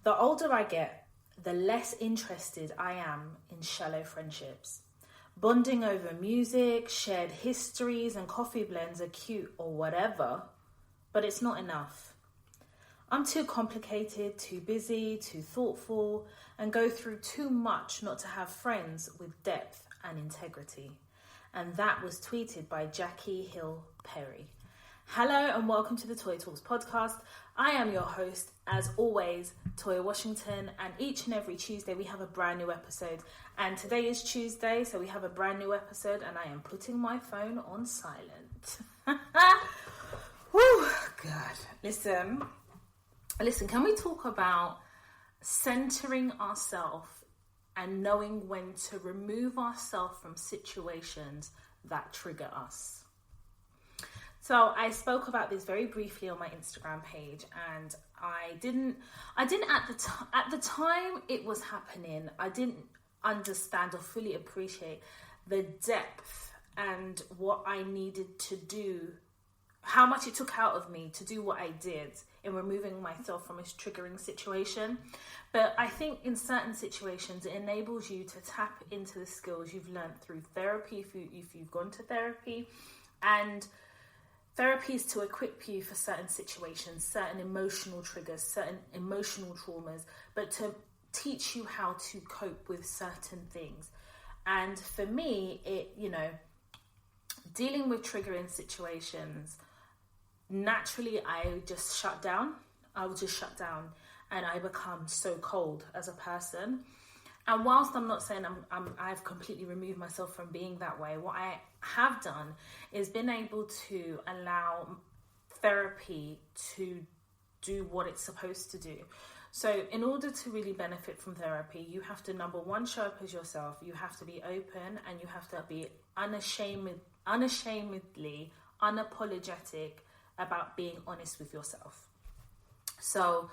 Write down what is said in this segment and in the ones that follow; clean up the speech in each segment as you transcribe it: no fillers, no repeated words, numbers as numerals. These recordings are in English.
The older I get, the less interested I am in shallow friendships. Bonding over music, shared histories, and coffee blends are cute or whatever, but it's not enough. I'm too complicated, too busy, too thoughtful, and go through too much not to have friends with depth and integrity. And that was tweeted by Jackie Hill Perry. Hello and welcome to the Toya Talks podcast. I am your host, as always, Toya Washington, and each and every Tuesday we have a brand new episode. And today is Tuesday, so we have a brand new episode, and I am putting my phone on silent. Whew, God. Listen, can we talk about centering ourselves and knowing when to remove ourselves from situations that trigger us? So I spoke about this very briefly on my Instagram page, and I didn't at the time it was happening, I didn't understand or fully appreciate the depth and what I needed to do, how much it took out of me to do what I did in removing myself from a triggering situation. But I think in certain situations, it enables you to tap into the skills you've learned through therapy, if you've gone to therapy. And therapy is to equip you for certain situations, certain emotional triggers, certain emotional traumas, but to teach you how to cope with certain things. And for me, dealing with triggering situations, naturally I just shut down. I would just shut down and I become so cold as a person. And whilst I'm not saying I've completely removed myself from being that way, what I have done is been able to allow therapy to do what it's supposed to do. So in order to really benefit from therapy, you have to, number one, show up as yourself. You have to be open and you have to be unashamedly unapologetic about being honest with yourself. So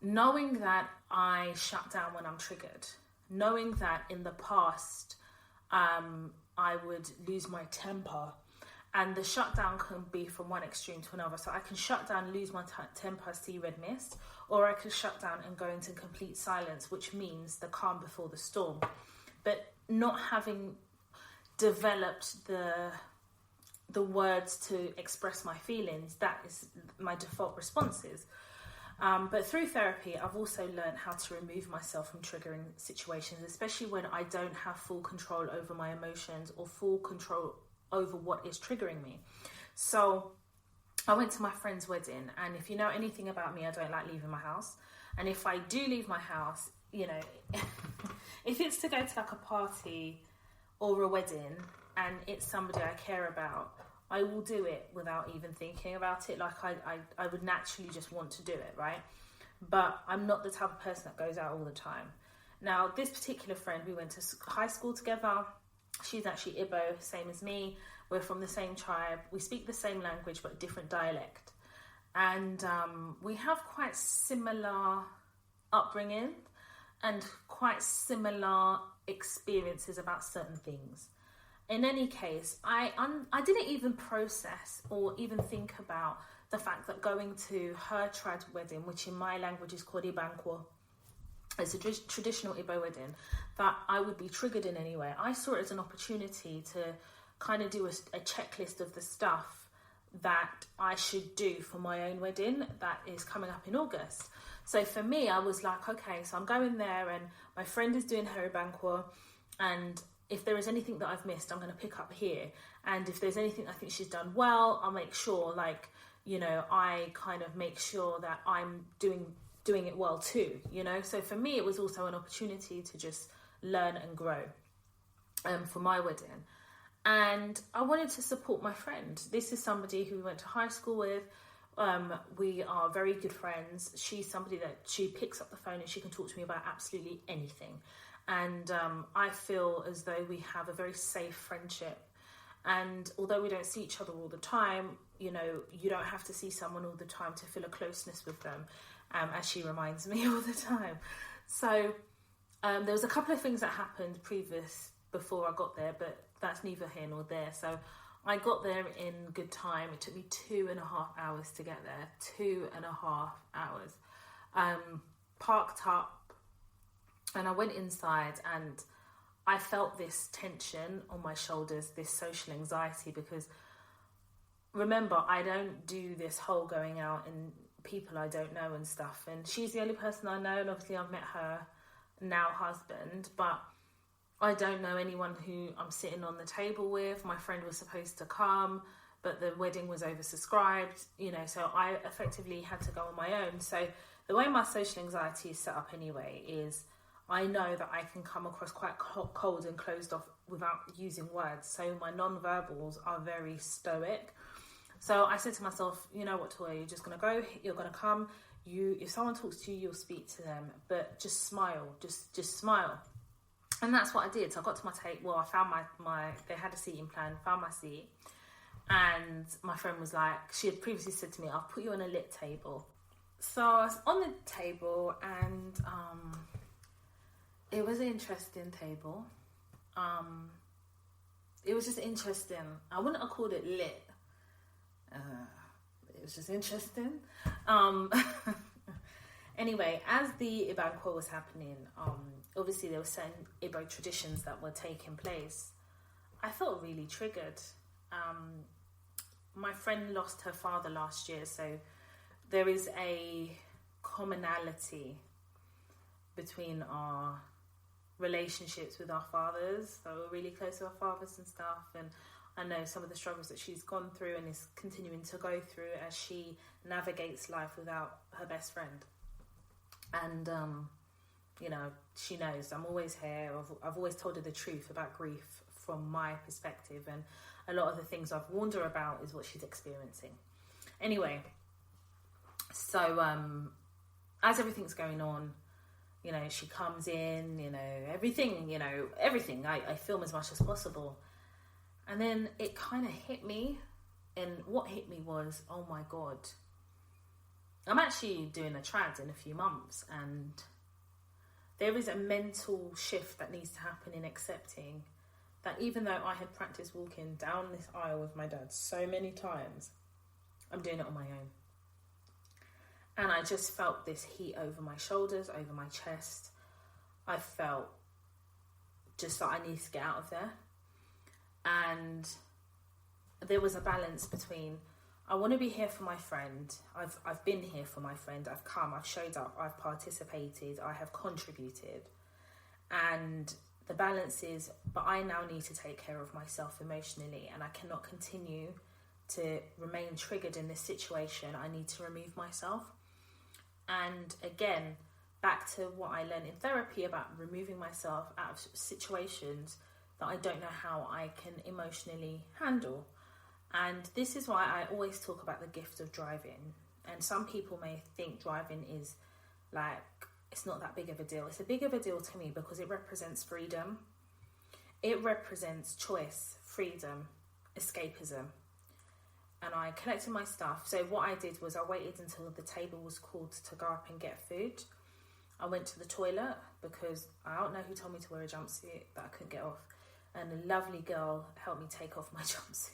knowing that I shut down when I'm triggered, knowing that in the past I would lose my temper, and the shutdown can be from one extreme to another. So I can shut down, lose my temper, see red mist, or I can shut down and go into complete silence, which means the calm before the storm. But not having developed the words to express my feelings, that is my default responses. But through therapy, I've also learned how to remove myself from triggering situations, especially when I don't have full control over my emotions or full control over what is triggering me. So I went to my friend's wedding, and if you know anything about me, I don't like leaving my house. And if I do leave my house, if it's to go to like a party or a wedding and it's somebody I care about, I will do it without even thinking about it. Like I would naturally just want to do it, right? But I'm not the type of person that goes out all the time. Now, this particular friend, we went to high school together. She's actually Igbo, same as me. We're from the same tribe. We speak the same language, but a different dialect. And we have quite similar upbringing and quite similar experiences about certain things. In any case, I didn't even process or even think about the fact that going to her tribe's wedding, which in my language is called Ibankwo, it's a traditional Igbo wedding, that I would be triggered in any way. I saw it as an opportunity to kind of do a checklist of the stuff that I should do for my own wedding that is coming up in August. So for me, I was like, okay, so I'm going there and my friend is doing her Ibankwo, and if there is anything that I've missed, I'm going to pick up here. And if there's anything I think she's done well, I'll make sure, I kind of make sure that I'm doing it well too, So for me, it was also an opportunity to just learn and grow for my wedding. And I wanted to support my friend. This is somebody who we went to high school with. We are very good friends. She's somebody that she picks up the phone and she can talk to me about absolutely anything. And I feel as though we have a very safe friendship. And although we don't see each other all the time, you don't have to see someone all the time to feel a closeness with them, as she reminds me all the time. So there was a couple of things that happened before I got there, but that's neither here nor there. So I got there in good time. It took me 2.5 hours to get there. 2.5 hours. parked up and I went inside, and I felt this tension on my shoulders, this social anxiety, because remember, I don't do this whole going out and people I don't know and stuff. And she's the only person I know, and obviously I've met her now husband, but I don't know anyone who I'm sitting on the table with. My friend was supposed to come, but the wedding was oversubscribed, you know, so I effectively had to go on my own. So the way my social anxiety is set up anyway is I know that I can come across quite cold and closed off without using words. So my non-verbals are very stoic. So I said to myself, you know what, Toya, you're just going to go, you're going to come. If someone talks to you, you'll speak to them, but just smile, just smile. And that's what I did. So I got to my table. Well, I found they had a seating plan, found my seat. And my friend was like, she had previously said to me, I'll put you on a lit table. So I was on the table, and it was an interesting table. It was just interesting. I wouldn't have called it lit. It was just interesting. Anyway, as the Ibanquo was happening, obviously there were certain Igbo traditions that were taking place. I felt really triggered. My friend lost her father last year, so there is a commonality between our relationships with our fathers. So we're really close to our fathers and stuff, and I know some of the struggles that she's gone through and is continuing to go through as she navigates life without her best friend. And you know, she knows I'm always here. I've always told her the truth about grief from my perspective, and a lot of the things I've warned her about is what she's experiencing. Anyway, so as everything's going on, you know, she comes in, you know, everything, I film as much as possible. And then it kind of hit me, and what hit me was, oh my God, I'm actually doing a trad in a few months, and there is a mental shift that needs to happen in accepting that even though I had practiced walking down this aisle with my dad so many times, I'm doing it on my own. And I just felt this heat over my shoulders, over my chest. I felt just that I needed to get out of there. And there was a balance between, I want to be here for my friend. I've been here for my friend. I've come, I've showed up, I've participated, I have contributed. And the balance is, but I now need to take care of myself emotionally, and I cannot continue to remain triggered in this situation. I need to remove myself. And again, back to what I learned in therapy about removing myself out of situations that I don't know how I can emotionally handle. And this is why I always talk about the gift of driving. And some people may think driving is like, it's not that big of a deal. It's a big of a deal to me because it represents freedom. It represents choice, freedom, escapism. And I collected my stuff. So what I did was I waited until the table was called to go up and get food. I went to the toilet because I don't know who told me to wear a jumpsuit that I couldn't get off. And a lovely girl helped me take off my jumpsuit.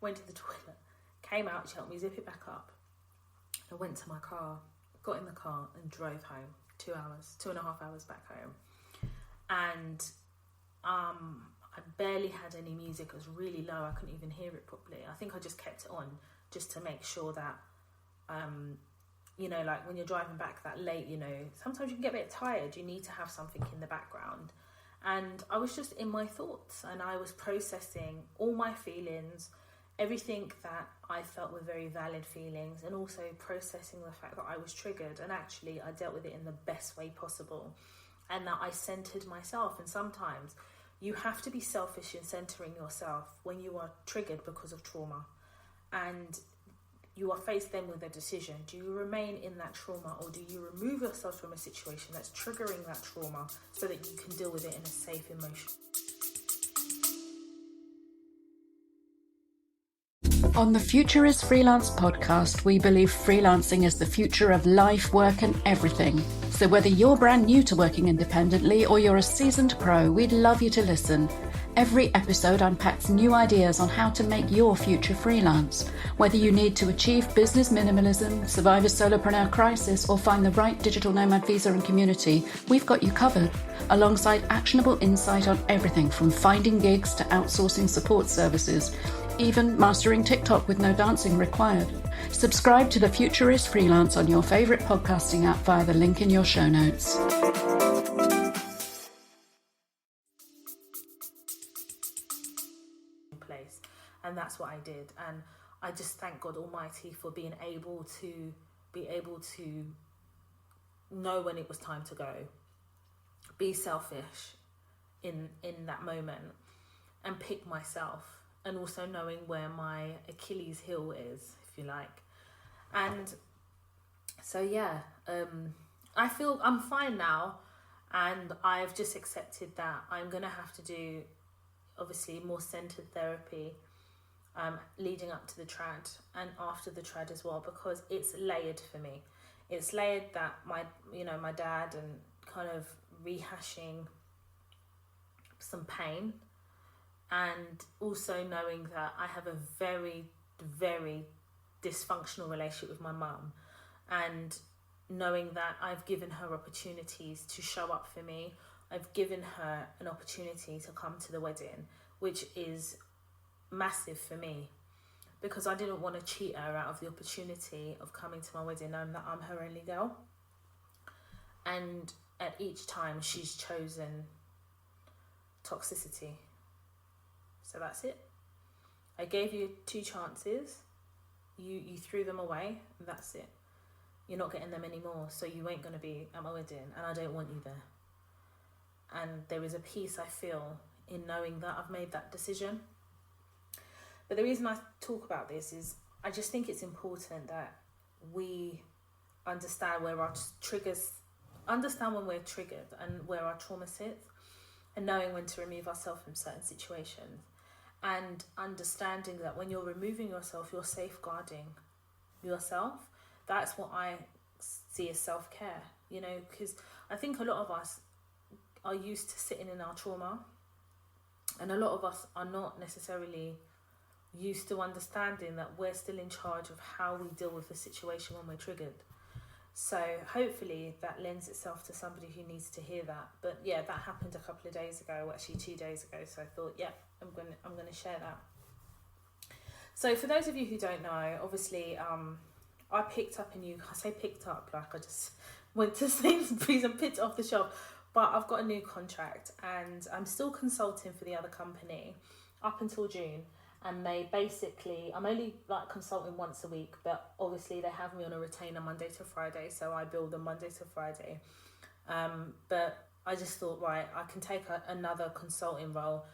Went to the toilet, came out, she helped me zip it back up. I went to my car, got in the car and drove home. 2.5 hours back home. And I barely had any music. It was really low. I couldn't even hear it properly. I think I just kept it on just to make sure that, you know, like when you're driving back that late, you know, sometimes you can get a bit tired. You need to have something in the background. And I was just in my thoughts, and I was processing all my feelings, everything that I felt were very valid feelings, and also processing the fact that I was triggered, and actually I dealt with it in the best way possible, and that I centered myself. And sometimes you have to be selfish in centering yourself when you are triggered because of trauma, and you are faced then with a decision. Do you remain in that trauma, or do you remove yourself from a situation that's triggering that trauma so that you can deal with it in a safe emotion? On the Future is Freelance podcast, we believe freelancing is the future of life, work, and everything. So whether you're brand new to working independently or you're a seasoned pro, we'd love you to listen. Every episode unpacks new ideas on how to make your future freelance. Whether you need to achieve business minimalism, survive a solopreneur crisis, or find the right digital nomad visa and community, we've got you covered, alongside actionable insight on everything from finding gigs to outsourcing support services, even mastering TikTok with no dancing required. Subscribe to The Future is Freelance on your favourite podcasting app via the link in your show notes. Place, and that's what I did, and I just thank God Almighty for being able to know when it was time to go, be selfish in that moment, and pick myself, and also knowing where my Achilles heel is, if you like. And so I feel I'm fine now, and I've just accepted that I'm gonna have to do obviously more centered therapy leading up to the trad and after the trad as well, because it's layered for me. It's layered that my dad, and kind of rehashing some pain, and also knowing that I have a very, very dysfunctional relationship with my mum, and knowing that I've given her opportunities to show up for me. I've given her an opportunity to come to the wedding, which is massive for me, because I didn't want to cheat her out of the opportunity of coming to my wedding, knowing that I'm her only girl. And at each time she's chosen toxicity. So that's it. I gave you 2 chances. You threw them away, and that's it. You're not getting them anymore, so you ain't going to be at my wedding, and I don't want you there. And there is a peace I feel in knowing that I've made that decision. But the reason I talk about this is I just think it's important that we understand where our triggers, understand when we're triggered and where our trauma sits, and knowing when to remove ourselves from certain situations, and understanding that when you're removing yourself, you're safeguarding yourself. That's what I see as self-care, because I think a lot of us are used to sitting in our trauma, and a lot of us are not necessarily used to understanding that we're still in charge of how we deal with the situation when we're triggered. So hopefully that lends itself to somebody who needs to hear that. But yeah, that happened a couple of days ago, actually 2 days ago, so I thought, I'm going to share that. So for those of you who don't know, obviously I picked up I say picked up like I just went to Sainsbury's and picked it off the shelf. But I've got a new contract, and I'm still consulting for the other company up until June. And they basically, I'm only like consulting once a week, but obviously they have me on a retainer Monday to Friday. So I bill them Monday to Friday. But I just thought, right, I can take another consulting role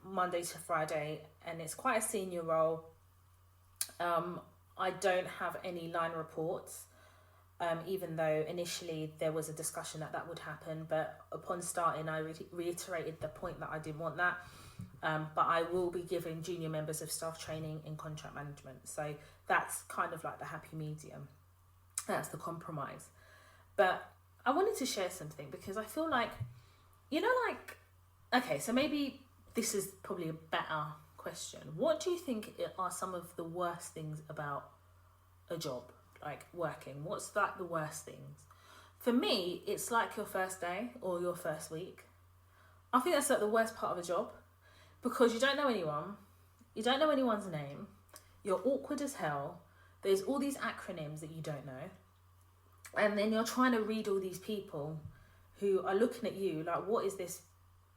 Monday to Friday, and it's quite a senior role. I don't have any line reports. Even though initially there was a discussion that would happen, but upon starting I reiterated the point that I didn't want that, but I will be giving junior members of staff training in contract management, so that's kind of like the happy medium, that's the compromise. But I wanted to share something, because I feel like, okay, so maybe this is probably a better question. What do you think are some of the worst things about a job? Like working, what's like the worst things? For me, it's like your first day or your first week. I think that's like the worst part of a job, because you don't know anyone, you don't know anyone's name, you're awkward as hell, there's all these acronyms that you don't know, and then you're trying to read all these people who are looking at you like, what is this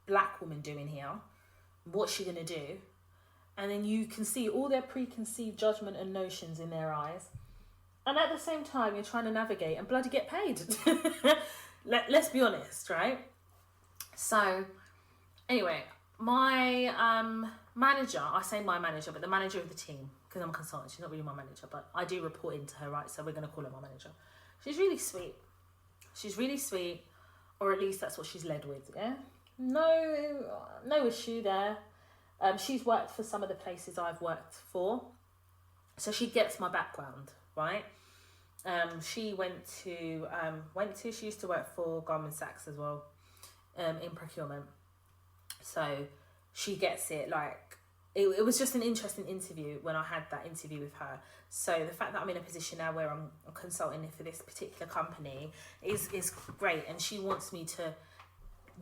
black woman doing here? What's she gonna do? And then you can see all their preconceived judgment and notions in their eyes. And at the same time, you're trying to navigate and bloody get paid. Let's be honest, right? So, anyway, my manager, I say my manager, but the manager of the team, because I'm a consultant, she's not really my manager, but I do report into her, right? So we're going to call her my manager. She's really sweet. She's really sweet, or at least that's what she's led with, yeah? No issue there. She's worked for some of the places I've worked for, so she gets my background, right? She she used to work for Goldman Sachs as well, in procurement. So she gets it. Like, it was just an interesting interview when I had that interview with her. So the fact that I'm in a position now where I'm consulting for this particular company is great, and she wants me to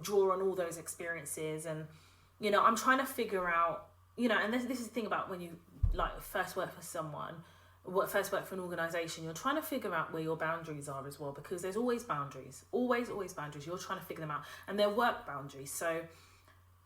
draw on all those experiences. And you know, I'm trying to figure out, you know, and this is the thing about when you like first work for someone, first work for an organization, you're trying to figure out where your boundaries are as well, because there's always boundaries, always boundaries. You're trying to figure them out, and they're work boundaries. So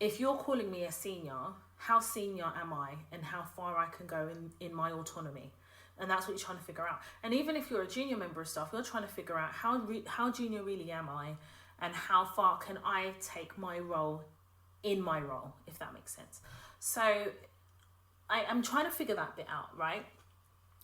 if you're calling me a senior, how senior am I, and how far I can go in my autonomy? And that's what you're trying to figure out. And even if you're a junior member of staff, you're trying to figure out how junior really am I, and how far can I take my role in my role, if that makes sense. So I'm trying to figure that bit out, right?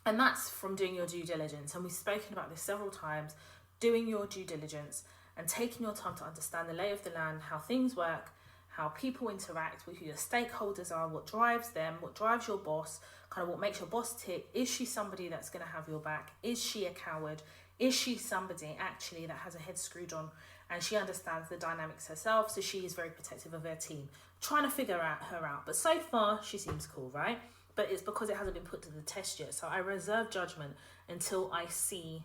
And that's from doing your due diligence. And we've spoken about this several times, doing your due diligence and taking your time to understand the lay of the land, how things work, how people interact, who your stakeholders are, what drives them, what drives your boss, kind of what makes your boss tick. Is she somebody that's going to have your back? Is she a coward? Is she somebody actually that has her head screwed on and she understands the dynamics herself, so she is very protective of her team? Trying to figure her out. But so far, she seems cool, right? But it's because it hasn't been put to the test yet. So I reserve judgment until I see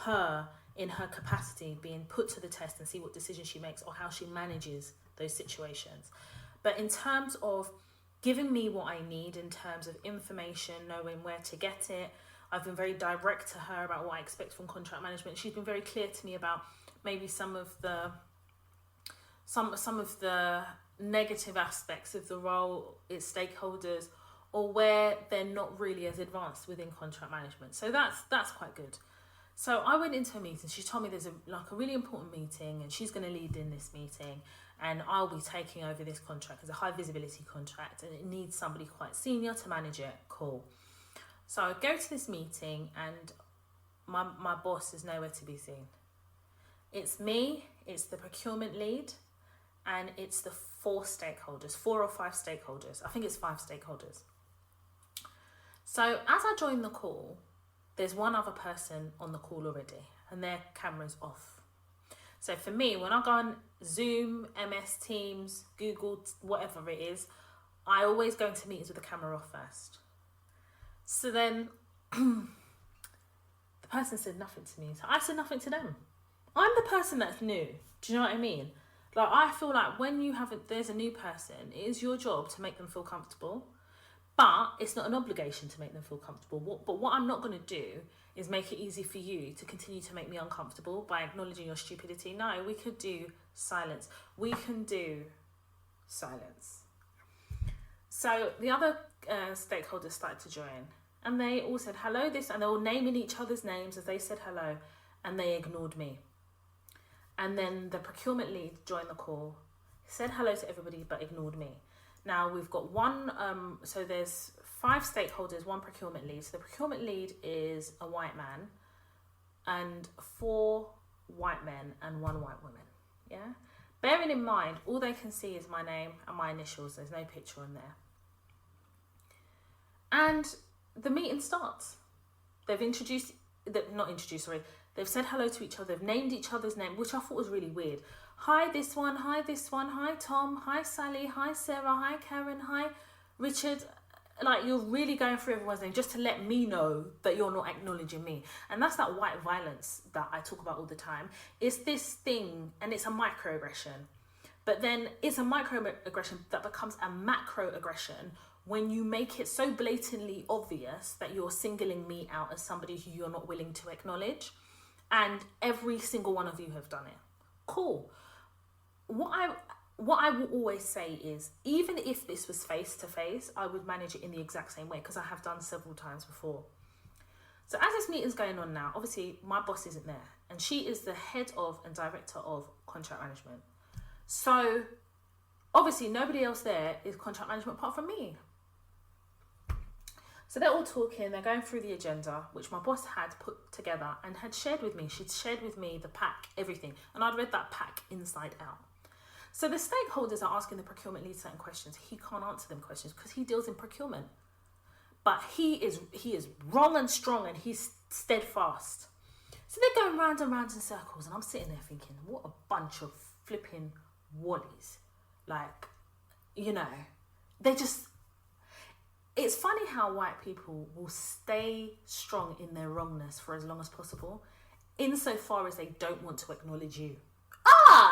her in her capacity being put to the test and see what decisions she makes or how she manages those situations. But in terms of giving me what I need in terms of information, knowing where to get it, I've been very direct to her about what I expect from contract management. She's been very clear to me about maybe some of the negative aspects of the role, its stakeholders, or where they're not really as advanced within contract management. So that's quite good. So I went into a meeting. She told me there's a really important meeting, and she's going to lead in this meeting, and I'll be taking over this contract. It's a high visibility contract, and it needs somebody quite senior to manage it. Cool. So I go to this meeting, and my boss is nowhere to be seen. It's me, it's the procurement lead, and it's the 4 or 5 stakeholders. I think it's 5 stakeholders. So as I join the call, there's one other person on the call already, and their camera's off. So for me, when I go on Zoom, MS Teams, Google, whatever it is, I always go into meetings with the camera off first. So then the person said nothing to me. So I said nothing to them. I'm the person that's new. Do you know what I mean? Like, I feel like when there's a new person, it is your job to make them feel comfortable. But it's not an obligation to make them feel comfortable. But what I'm not going to do is make it easy for you to continue to make me uncomfortable by acknowledging your stupidity. No, we could do silence. We can do silence. So the other stakeholders started to join, and they all said hello, and they were naming each other's names as they said hello, and they ignored me. And then the procurement lead joined the call, said hello to everybody, but ignored me. Now we've got so there's 5 stakeholders, 1 procurement lead. So the procurement lead is a white man, and 4 white men and 1 white woman. Yeah. Bearing in mind, all they can see is my name and my initials. There's no picture on there. And the meeting starts. They've They've said hello to each other. They've named each other's name, which I thought was really weird. Hi, this one. Hi, this one. Hi, Tom. Hi, Sally. Hi, Sarah. Hi, Karen. Hi, Richard. Like, you're really going through everyone's name just to let me know that you're not acknowledging me. And that's that white violence that I talk about all the time. It's this thing, and it's a microaggression. But then it's a microaggression that becomes a macroaggression when you make it so blatantly obvious that you're singling me out as somebody who you're not willing to acknowledge. And every single one of you have done it. Cool. What I will always say is, even if this was face to face, I would manage it in the exact same way, because I have done several times before. So as this meeting's going on now, obviously my boss isn't there, and she is the head of and director of contract management. So obviously nobody else there is contract management apart from me. So they're all talking, they're going through the agenda, which my boss had put together and had shared with me. She'd shared with me the pack, everything. And I'd read that pack inside out. So the stakeholders are asking the procurement lead certain questions. He can't answer them questions because he deals in procurement. But he is wrong and strong, and he's steadfast. So they're going round and round in circles, and I'm sitting there thinking, what a bunch of flipping wallies. Like, you know, they just... It's funny how white people will stay strong in their wrongness for as long as possible, insofar as they don't want to acknowledge you.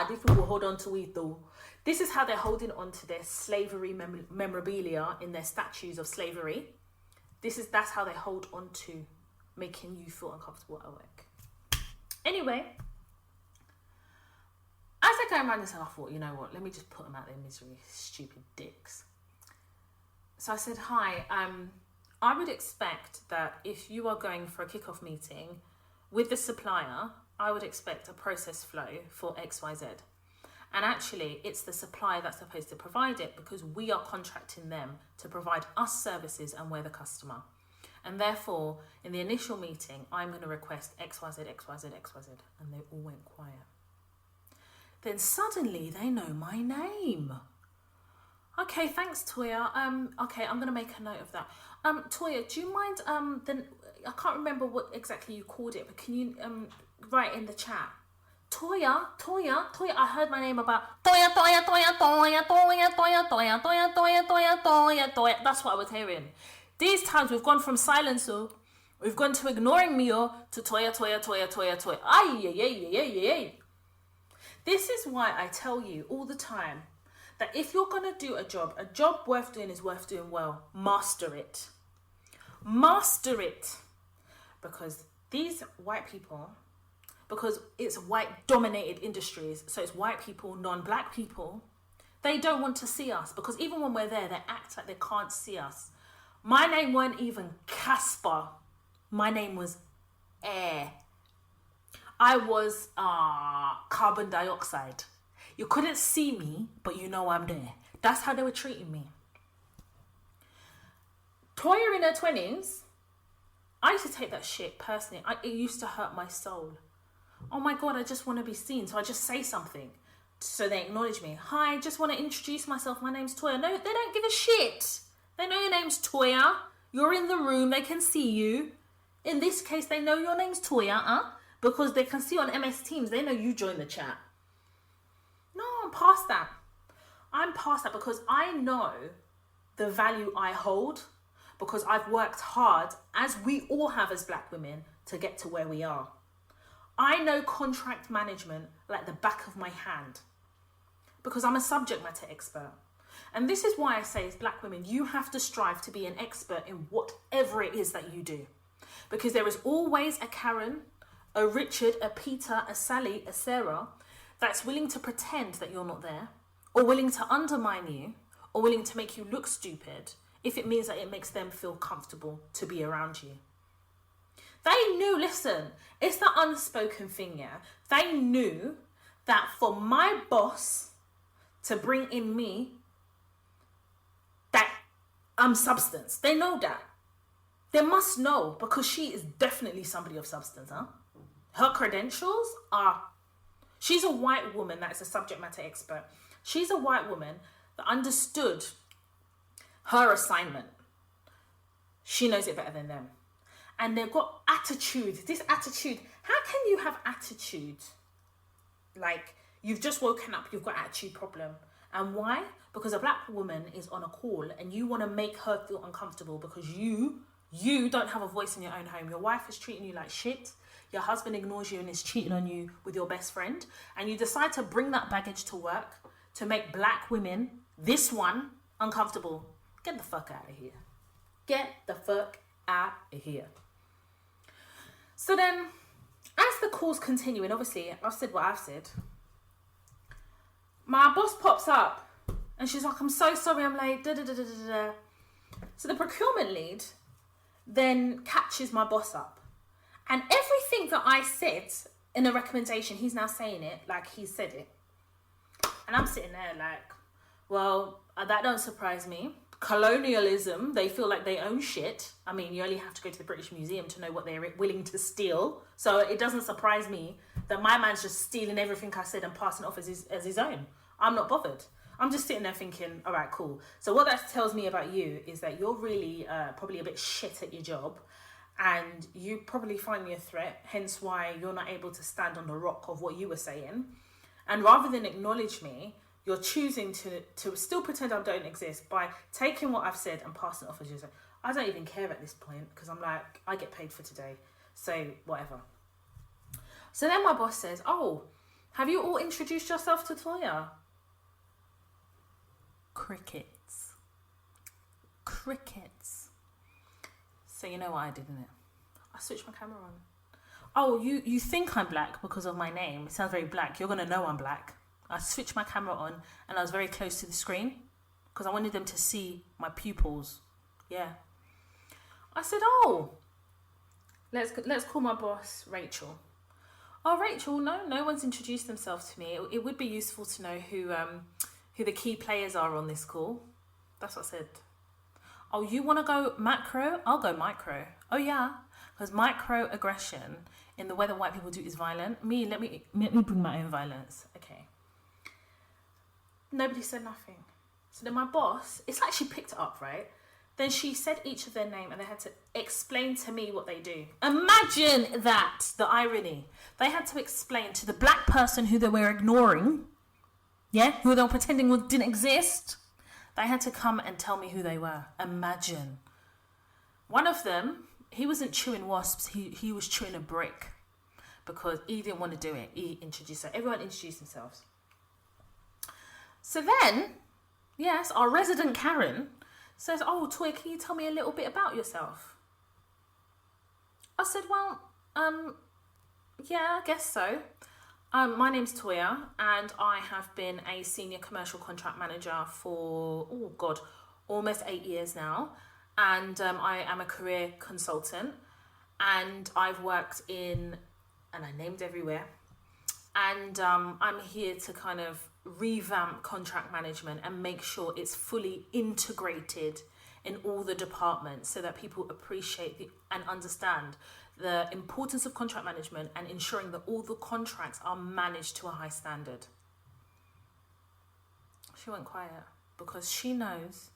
These people hold on to it though. This is how they're holding on to their slavery memorabilia in their statues of slavery. That's how they hold on to making you feel uncomfortable at work. Anyway, as I go around this, I thought, you know what, let me just put them out their misery, stupid dicks. So I said, hi, I would expect that if you are going for a kickoff meeting with the supplier, I would expect a process flow for XYZ. And actually, it's the supplier that's supposed to provide it, because we are contracting them to provide us services and we're the customer. And therefore, in the initial meeting, I'm going to request XYZ, XYZ, XYZ. And they all went quiet. Then suddenly they know my name. Okay, thanks, Toya. Okay, I'm going to make a note of that. Toya, do you mind, then I can't remember what exactly you called it, but can you write in the chat? Toya, I heard my name about Toya. That's what I was hearing. These times we've gone from silence, we've gone to ignoring me, to Toya. Ay. This is why I tell you all the time that if you're going to do a job worth doing is worth doing well. Master it. Because these white people, because it's white dominated industries, so it's white people, non-black people, they don't want to see us, because even when we're there, they act like they can't see us. My name weren't even Casper. My name was Air. I was carbon dioxide. You couldn't see me, but you know I'm there. That's how they were treating me. Toya in her 20s, I used to take that shit personally. It used to hurt my soul. Oh my God, I just want to be seen. So I just say something so they acknowledge me. Hi, I just want to introduce myself. My name's Toya. No, they don't give a shit. They know your name's Toya. You're in the room. They can see you. In this case, they know your name's Toya, because they can see on MS Teams. They know you joined the chat. No, I'm past that. Because I know the value I hold, because I've worked hard, as we all have as black women, to get to where we are. I know contract management like the back of my hand, because I'm a subject matter expert. And this is why I say, as black women, you have to strive to be an expert in whatever it is that you do. Because there is always a Karen, a Richard, a Peter, a Sally, a Sarah that's willing to pretend that you're not there, or willing to undermine you, or willing to make you look stupid if it means that it makes them feel comfortable to be around you. They knew, listen, it's the unspoken thing, yeah? They knew that for my boss to bring in me, that I'm substance. They know that. They must know, because she is definitely somebody of substance, huh? Her credentials are... She's a white woman that's a subject matter expert. She's a white woman that understood her assignment. She knows it better than them. And they've got attitude. This attitude. How can you have attitude? Like, you've just woken up, you've got attitude problem. And why? Because a black woman is on a call and you want to make her feel uncomfortable because you don't have a voice in your own home. Your wife is treating you like shit. Your husband ignores you and is cheating on you with your best friend. And you decide to bring that baggage to work to make black women, this one, uncomfortable. Get the fuck out of here. Get the fuck out of here. So then, as the calls continue, and obviously I've said what I've said, my boss pops up and she's like, I'm so sorry, I'm late. So the procurement lead then catches my boss up. And everything that I said in a recommendation, he's now saying it like he said it. And I'm sitting there like, well, that don't surprise me. Colonialism, they feel like they own shit. I mean, you only have to go to the British Museum to know what they're willing to steal. So it doesn't surprise me that my man's just stealing everything I said and passing it off as his own. I'm not bothered. I'm just sitting there thinking, all right, cool. So what that tells me about you is that you're really probably a bit shit at your job, and you probably find me a threat, hence why you're not able to stand on the rock of what you were saying. And rather than acknowledge me, you're choosing to still pretend I don't exist by taking what I've said and passing it off as you say. I don't even care at this point because I'm like, I get paid for today, so whatever. So then my boss says, oh, have you all introduced yourself to Toya? Crickets. So you know what I did, innit? I switched my camera on. Oh, you think I'm black because of my name. It sounds very black. You're going to know I'm black. I switched my camera on and I was very close to the screen because I wanted them to see my pupils. Yeah. I said, oh, let's call my boss Rachel. Oh, Rachel, no one's introduced themselves to me. It would be useful to know who the key players are on this call. That's what I said. Oh, you want to go macro? I'll go micro. Oh, yeah. Because microaggression in the way that white people do is violent. Let me bring my own violence. Okay. Nobody said nothing. So then my boss, it's like she picked it up, right? Then she said each of their name and they had to explain to me what they do. Imagine that, the irony. They had to explain to the black person who they were ignoring, who they were pretending didn't exist. They had to come and tell me who they were. Imagine. One of them, he wasn't chewing wasps, he was chewing a brick because he didn't want to do it. He introduced her. Everyone introduced themselves. So then, yes, our resident Karen says, oh, Toya, can you tell me a little bit about yourself? I said, well, yeah, I guess so. My name's Toya and I have been a senior commercial contract manager for, almost 8 years now. And I am a career consultant and I've worked and I named everywhere. And I'm here to kind of revamp contract management and make sure it's fully integrated in all the departments so that people appreciate and understand the importance of contract management and ensuring that all the contracts are managed to a high standard. She went quiet because she knows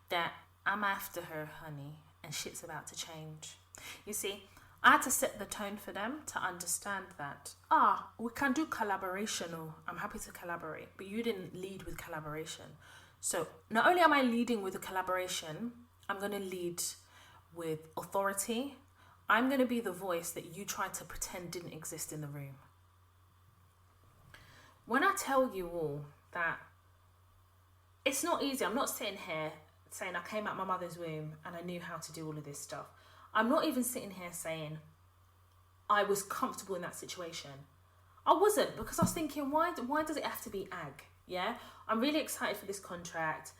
that I'm after her, honey, and shit's about to change. You see, I had to set the tone for them to understand that, we can do collaboration, or I'm happy to collaborate, but you didn't lead with collaboration. So not only am I leading with a collaboration, I'm going to lead with authority. I'm going to be the voice that you tried to pretend didn't exist in the room. When I tell you all that it's not easy, I'm not sitting here saying I came out my mother's womb and I knew how to do all of this stuff. I'm not even sitting here saying I was comfortable in that situation. I wasn't, because I was thinking, why does it have to be ag? Yeah, I'm really excited for this contract,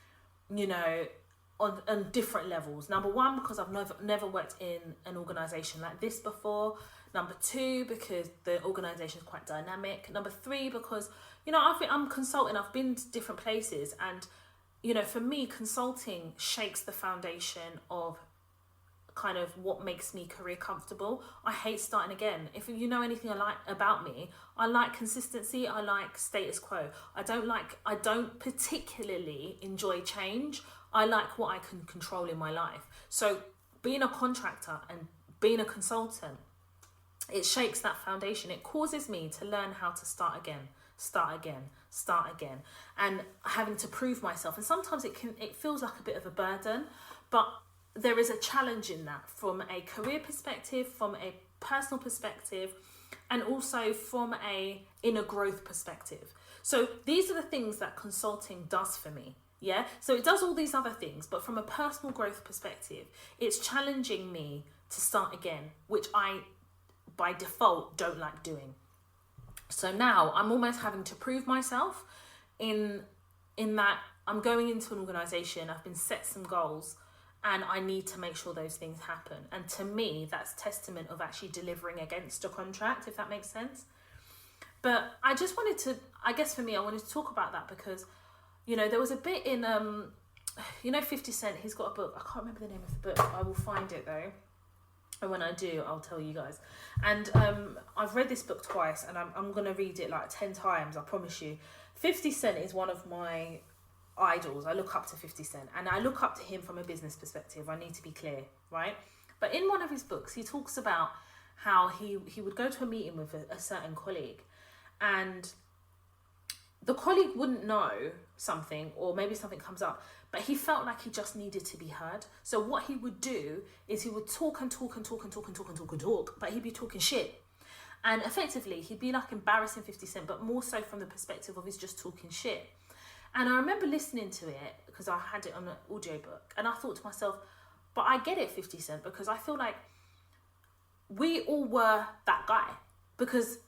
on different levels. Number one, because I've never worked in an organisation like this before. Number two, because the organisation is quite dynamic. Number three, because, I'm consulting, I've been to different places and, for me, consulting shakes the foundation of kind of what makes me career comfortable. I hate starting again. If you know anything about me, I like consistency. I like status quo. I don't particularly enjoy change. I like what I can control in my life. So being a contractor and being a consultant, it shakes that foundation. It causes me to learn how to start again, and having to prove myself. And sometimes it feels like a bit of a burden, but there is a challenge in that from a career perspective, from a personal perspective, and also from a inner growth perspective. So these are the things that consulting does for me. Yeah. So it does all these other things, but from a personal growth perspective, it's challenging me to start again, which I, by default, don't like doing. So now I'm almost having to prove myself in that I'm going into an organisation, I've been set some goals, and I need to make sure those things happen. And to me, that's testament of actually delivering against a contract, if that makes sense. But I just wanted to, I guess for me, I wanted to talk about that because, there was a bit in, 50 Cent, he's got a book. I can't remember the name of the book. I will find it though. And when I do, I'll tell you guys. And I've read this book twice and I'm going to read it like 10 times, I promise you. 50 Cent is one of my idols. I look up to 50 Cent and I look up to him from a business perspective. I need to be clear, right? But in one of his books, he talks about how he would go to a meeting with a certain colleague and the colleague wouldn't know something, or maybe something comes up, but he felt like he just needed to be heard. So what he would do is he would talk and talk and talk and talk and talk and talk and talk, but he'd be talking shit. And effectively, he'd be like embarrassing 50 Cent, but more so from the perspective of he's just talking shit. And I remember listening to it, because I had it on an audiobook, and I thought to myself, but I get it, 50 Cent, because I feel like we all were that guy. Because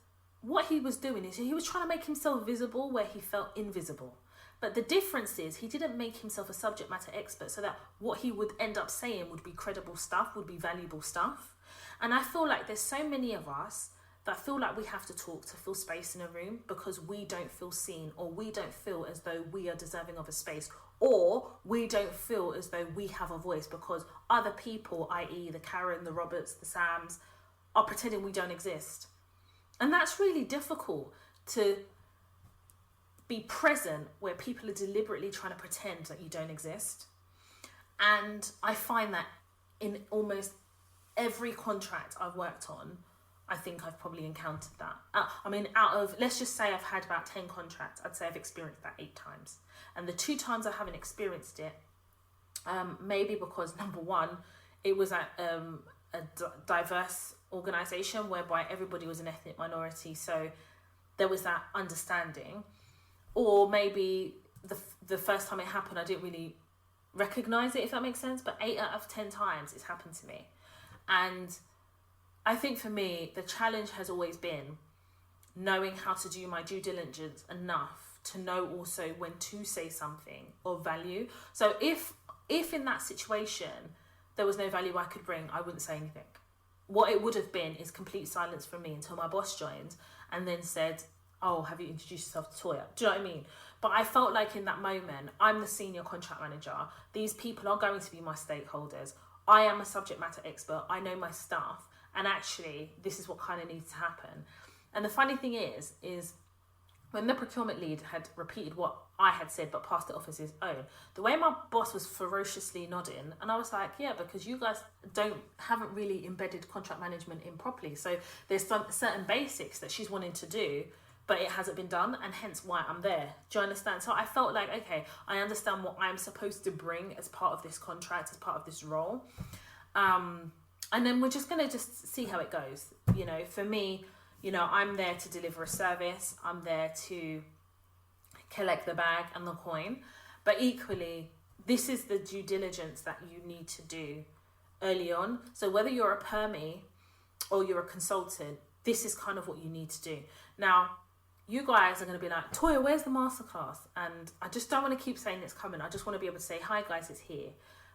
what he was doing is he was trying to make himself visible where he felt invisible. But the difference is he didn't make himself a subject matter expert so that what he would end up saying would be credible stuff, would be valuable stuff. And I feel like there's so many of us that feel like we have to talk to fill space in a room because we don't feel seen, or we don't feel as though we are deserving of a space, or we don't feel as though we have a voice because other people, i.e. the Karen, the Roberts, the Sams, are pretending we don't exist. And that's really difficult, to be present where people are deliberately trying to pretend that you don't exist. And I find that in almost every contract I've worked on, I think I've probably encountered that. Out of, let's just say I've had about 10 contracts, I'd say I've experienced that 8 times. And the 2 times I haven't experienced it, maybe because, number one, it was at a diverse organisation whereby everybody was an ethnic minority, so there was that understanding. Or maybe the first time it happened, I didn't really recognise it, if that makes sense. But 8 out of 10 times it's happened to me. And I think for me, the challenge has always been knowing how to do my due diligence enough to know also when to say something of value. So if in that situation there was no value I could bring, I wouldn't say anything. What it would have been is complete silence from me until my boss joined and then said, oh, have you introduced yourself to Toya? Do you know what I mean? But I felt like in that moment, I'm the senior contract manager. These people are going to be my stakeholders. I am a subject matter expert. I know my stuff. And actually, this is what kind of needs to happen. And the funny thing is when the procurement lead had repeated what I had said but passed it off as his own, the way my boss was ferociously nodding, and I was like, yeah, because you guys haven't really embedded contract management in properly. So there's some certain basics that she's wanting to do, but it hasn't been done, and hence why I'm there. Do you understand? So I felt like, okay, I understand what I'm supposed to bring as part of this contract, as part of this role. And then we're just going to just see how it goes. You know, for me, you know, I'm there to deliver a service. I'm there to collect the bag and the coin. But equally, this is the due diligence that you need to do early on. So whether you're a permie or you're a consultant, this is kind of what you need to do. Now, you guys are going to be like, Toya, where's the masterclass? And I just don't want to keep saying it's coming. I just want to be able to say, hi guys, it's here.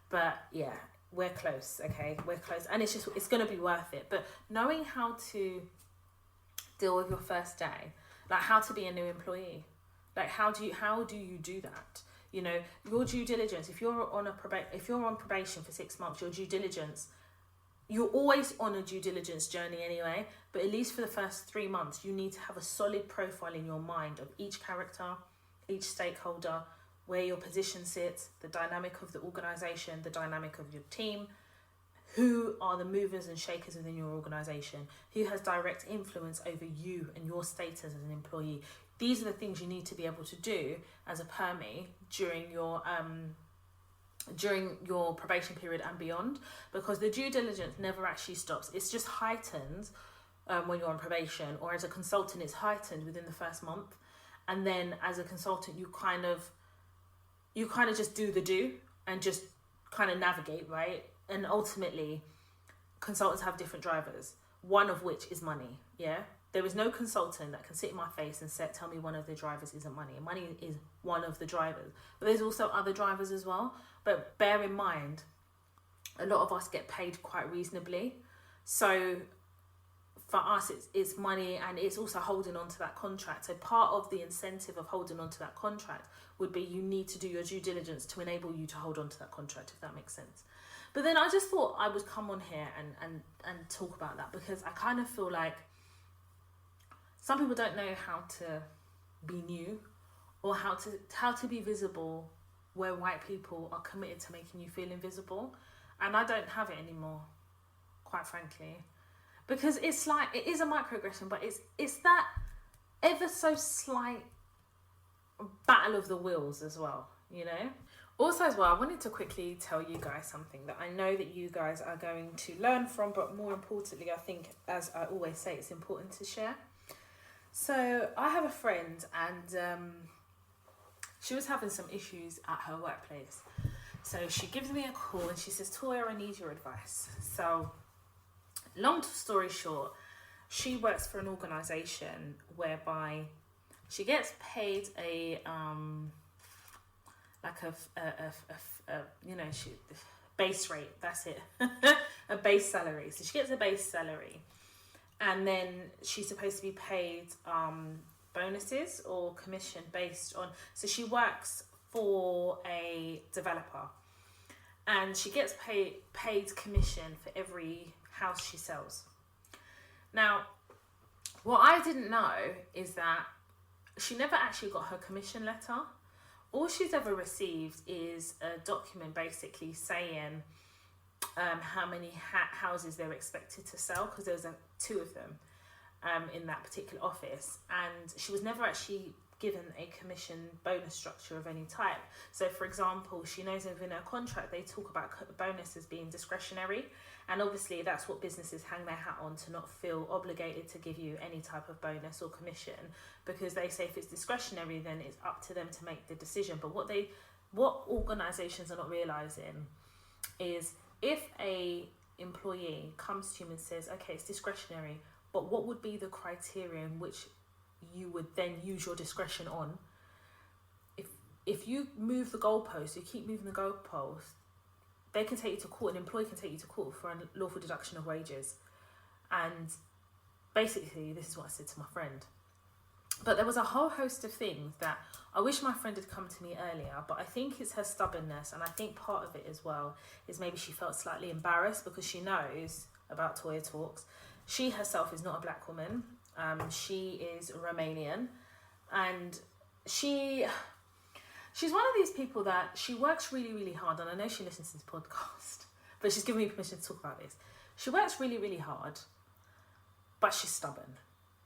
But yeah, we're close, okay? We're close. And it's going to be worth it. But knowing how to deal with your first day, like how to be a new employee, like how do you do that? You know, your due diligence, if you're on probation for 6 months, your due diligence, you're always on a due diligence journey anyway, but at least for the first 3 months, you need to have a solid profile in your mind of each character, each stakeholder, where your position sits, the dynamic of the organisation, the dynamic of your team, who are the movers and shakers within your organisation, who has direct influence over you and your status as an employee. These are the things you need to be able to do as a permie during your probation period and beyond, because the due diligence never actually stops. It's just heightened when you're on probation, or as a consultant it's heightened within the first month, and then as a consultant you kind of just do the do and just kind of navigate, right? And ultimately consultants have different drivers, one of which is money. Yeah, there is no consultant that can sit in my face and tell me one of the drivers isn't money. Money is one of the drivers, but there's also other drivers as well. But bear in mind, a lot of us get paid quite reasonably. So for us, it's money, and it's also holding on to that contract. So part of the incentive of holding on to that contract would be you need to do your due diligence to enable you to hold on to that contract, if that makes sense. But then I just thought I would come on here and talk about that, because I kind of feel like some people don't know how to be new, or how to be visible where white people are committed to making you feel invisible. And I don't have it anymore, quite frankly, because it's like, it is a microaggression, but it's that ever so slight battle of the wills as well, you know. Also as well, I wanted to quickly tell you guys something that I know that you guys are going to learn from, but more importantly, I think, as I always say, it's important to share. So I have a friend, and she was having some issues at her workplace. So she gives me a call and she says, Toya, I need your advice. So long story short, she works for an organisation whereby she gets paid a base rate. That's it. A base salary. So she gets a base salary, and then she's supposed to be paid bonuses or commission based on. So she works for a developer, and she gets paid commission for every house she sells. Now, what I didn't know is that she never actually got her commission letter. All she's ever received is a document basically saying how many houses they're expected to sell, because there was 2 of them in that particular office, and she was never actually given a commission bonus structure of any type. So for example, she knows within her contract they talk about bonuses being discretionary, and obviously that's what businesses hang their hat on, to not feel obligated to give you any type of bonus or commission, because they say if it's discretionary then it's up to them to make the decision. But what organizations are not realizing is, if a employee comes to you and says, okay, it's discretionary, but what would be the criteria in which you would then use your discretion on? If you move the goalpost, you keep moving the goalpost, they can take you to court. An employee can take you to court for unlawful deduction of wages. And basically, this is what I said to my friend. But there was a whole host of things that I wish my friend had come to me earlier, but I think it's her stubbornness, and I think part of it as well is maybe she felt slightly embarrassed because she knows about Toya Talks. She herself is not a black woman. She is Romanian, and she's one of these people that she works really, really hard, and I know she listens to this podcast, but she's given me permission to talk about this. She works really, really hard, but she's stubborn.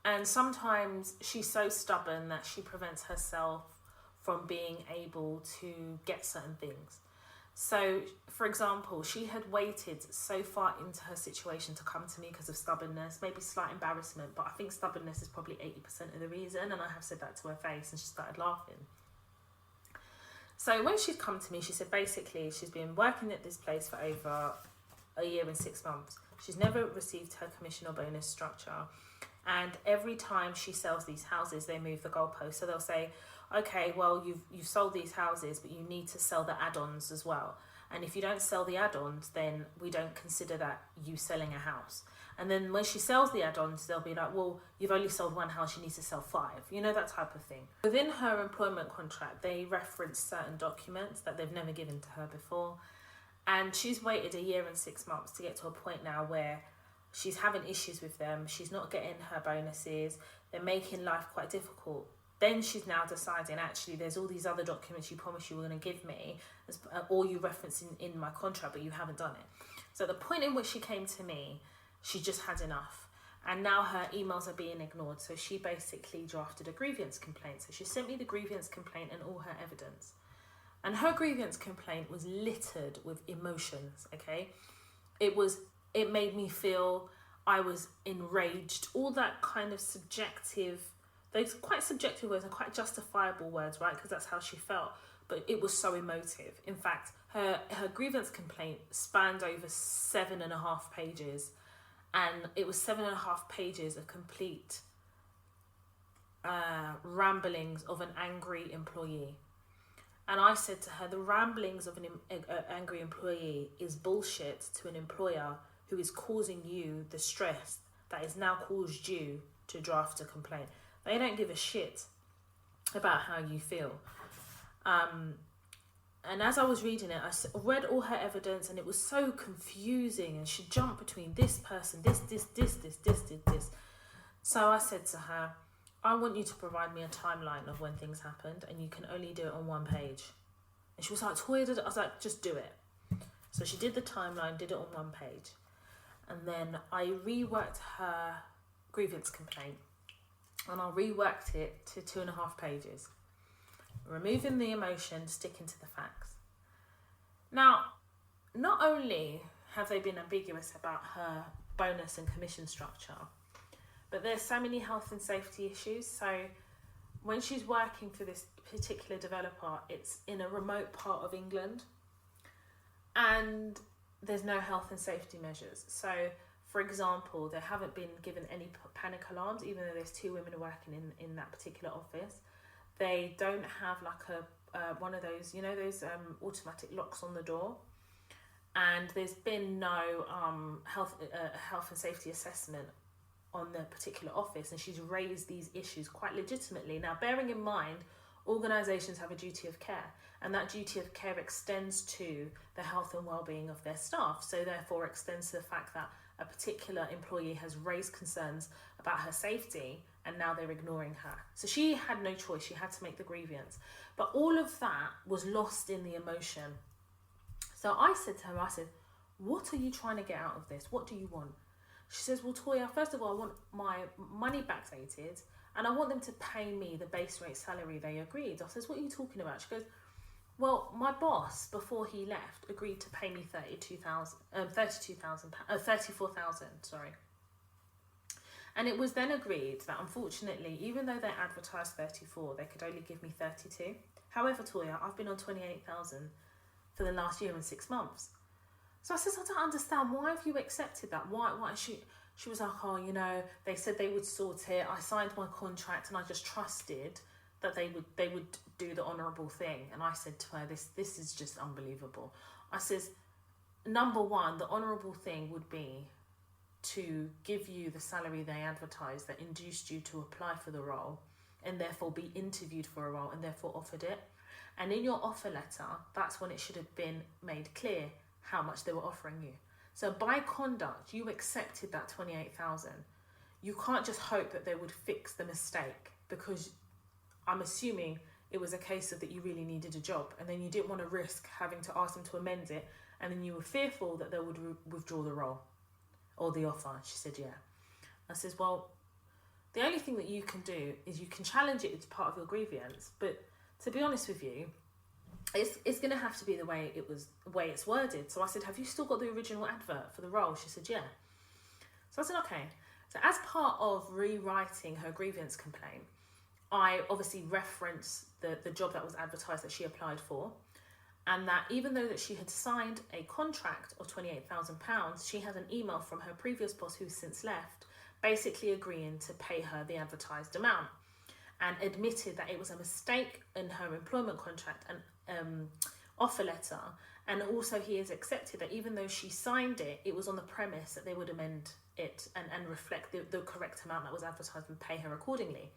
And sometimes she's so stubborn that she prevents herself from being able to get certain things. So, for example, she had waited so far into her situation to come to me because of stubbornness, maybe slight embarrassment, but I think stubbornness is probably 80% of the reason, and I have said that to her face, and she started laughing. So when she'd come to me, she said basically she's been working at this place for over a year and 6 months. She's never received her commission or bonus structure. And every time she sells these houses, they move the goalpost. So they'll say, okay, well, you've sold these houses, but you need to sell the add-ons as well. And if you don't sell the add-ons, then we don't consider that you selling a house. And then when she sells the add-ons, they'll be like, well, you've only sold 1 house, you need to sell 5. You know, that type of thing. Within her employment contract, they reference certain documents that they've never given to her before. And she's waited a year and 6 months to get to a point now where she's having issues with them. She's not getting her bonuses. They're making life quite difficult. Then she's now deciding, actually, there's all these other documents you promised you were going to give me, or you reference in my contract, but you haven't done it. So at the point in which she came to me, she just had enough. And now her emails are being ignored. So she basically drafted a grievance complaint. So she sent me the grievance complaint and all her evidence. And her grievance complaint was littered with emotions, okay? It made me feel I was enraged. All that kind of subjective, those quite subjective words and quite justifiable words, right? Because that's how she felt. But it was so emotive. In fact, her grievance complaint spanned over 7.5 pages. And it was 7.5 pages of complete ramblings of an angry employee. And I said to her, the ramblings of an angry employee is bullshit to an employer who is causing you the stress that has now caused you to draft a complaint. They don't give a shit about how you feel. And as I was reading it, I read all her evidence, and it was so confusing, and she jumped between this person, this. So I said to her, I want you to provide me a timeline of when things happened, and you can only do it on 1 page. And she was like, Toya, I was like, just do it. So she did the timeline, did it on 1 page. And then I reworked her grievance complaint, and I reworked it to 2.5 pages. Removing the emotion, sticking to the facts. Now, not only have they been ambiguous about her bonus and commission structure, but there's so many health and safety issues. So when she's working for this particular developer, it's in a remote part of England and there's no health and safety measures. So, for example, they haven't been given any panic alarms, even though there's 2 women working in that particular office. They don't have like one of those, those automatic locks on the door. And there's been no health and safety assessment on the particular office, and she's raised these issues quite legitimately. Now, bearing in mind, organisations have a duty of care, and that duty of care extends to the health and well-being of their staff. So therefore extends to the fact that a particular employee has raised concerns about her safety, and now they're ignoring her. So she had no choice, she had to make the grievance. But all of that was lost in the emotion. So I said to her, what are you trying to get out of this? What do you want? She says, well, Toya, first of all, I want my money backdated and I want them to pay me the base rate salary they agreed. I says, what are you talking about? She goes, well, my boss, before he left, agreed to pay me 34,000, sorry. And it was then agreed that, unfortunately, even though they advertised 34, they could only give me 32. However, Toya, I've been on 28,000 for the last year and 6 months. So I says, I don't understand. Why have you accepted that? Why? She was like, oh, they said they would sort it. I signed my contract and I just trusted that they would do the honourable thing. And I said to her, this is just unbelievable. I says, number one, the honourable thing would be to give you the salary they advertised that induced you to apply for the role and therefore be interviewed for a role and therefore offered it. And in your offer letter, that's when it should have been made clear how much they were offering you. So by conduct, you accepted that 28,000. You can't just hope that they would fix the mistake, because I'm assuming it was a case of that you really needed a job and then you didn't want to risk having to ask them to amend it, and then you were fearful that they would withdraw the role or the offer. She said, yeah. I says, well, the only thing that you can do is you can challenge it as part of your grievance, but to be honest with you, it's going to have to be the way it's worded. So I said, have you still got the original advert for the role? She said, yeah. So I said, okay. So as part of rewriting her grievance complaint, I obviously referenced the job that was advertised that she applied for, and that even though that she had signed a contract of £28,000, she had an email from her previous boss, who's since left, basically agreeing to pay her the advertised amount, and admitted that it was a mistake in her employment contract and offer letter. And also he has accepted that even though she signed it, it was on the premise that they would amend it and reflect the correct amount that was advertised and pay her accordingly.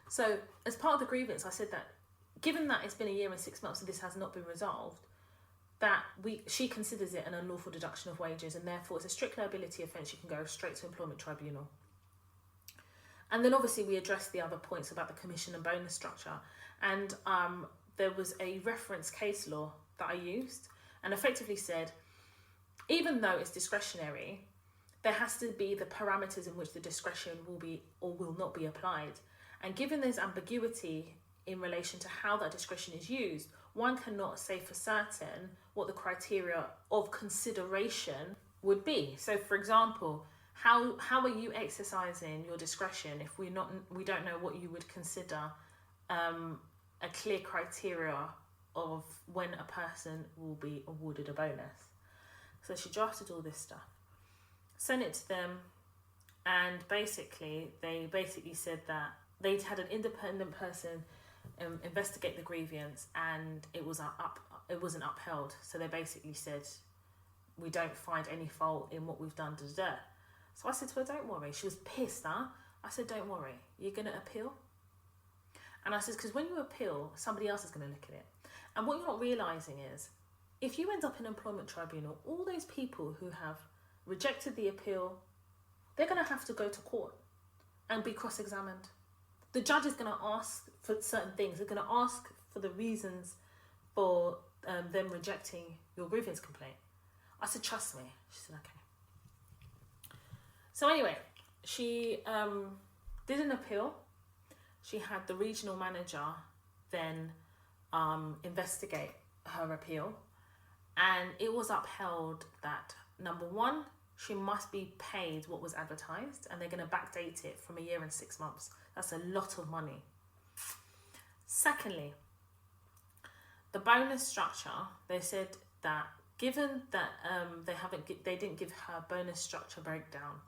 So as part of the grievance, I said that given that it's been a year and 6 months and this has not been resolved, that she considers it an unlawful deduction of wages, and therefore it's a strict liability offence. You can go straight to employment tribunal. And then obviously we addressed the other points about the commission and bonus structure. And there was a reference case law that I used and effectively said, even though it's discretionary, there has to be the parameters in which the discretion will be or will not be applied. And given there's ambiguity in relation to how that discretion is used, one cannot say for certain what the criteria of consideration would be. So for example, how are you exercising your discretion if we don't know what you would consider a clear criteria of when a person will be awarded a bonus? So she drafted all this stuff, sent it to them, and they basically said that they'd had an independent person investigate the grievance, and it wasn't upheld. So they basically said, we don't find any fault in what we've done. So I said to her, don't worry. She was pissed, huh? I said, don't worry, you're going to appeal? And I said, because when you appeal, somebody else is going to look at it. And what you're not realising is, if you end up in employment tribunal, all those people who have rejected the appeal, they're going to have to go to court and be cross-examined. The judge is going to ask for certain things. They're going to ask for the reasons for them rejecting your grievance complaint. I said, trust me. She said, okay. So anyway, she did an appeal. She had the regional manager then investigate her appeal, and it was upheld that, number one, she must be paid what was advertised, and they're going to backdate it from 1 year and 6 months. That's a lot of money. Secondly, the bonus structure, they said that given that they didn't give her bonus structure breakdown,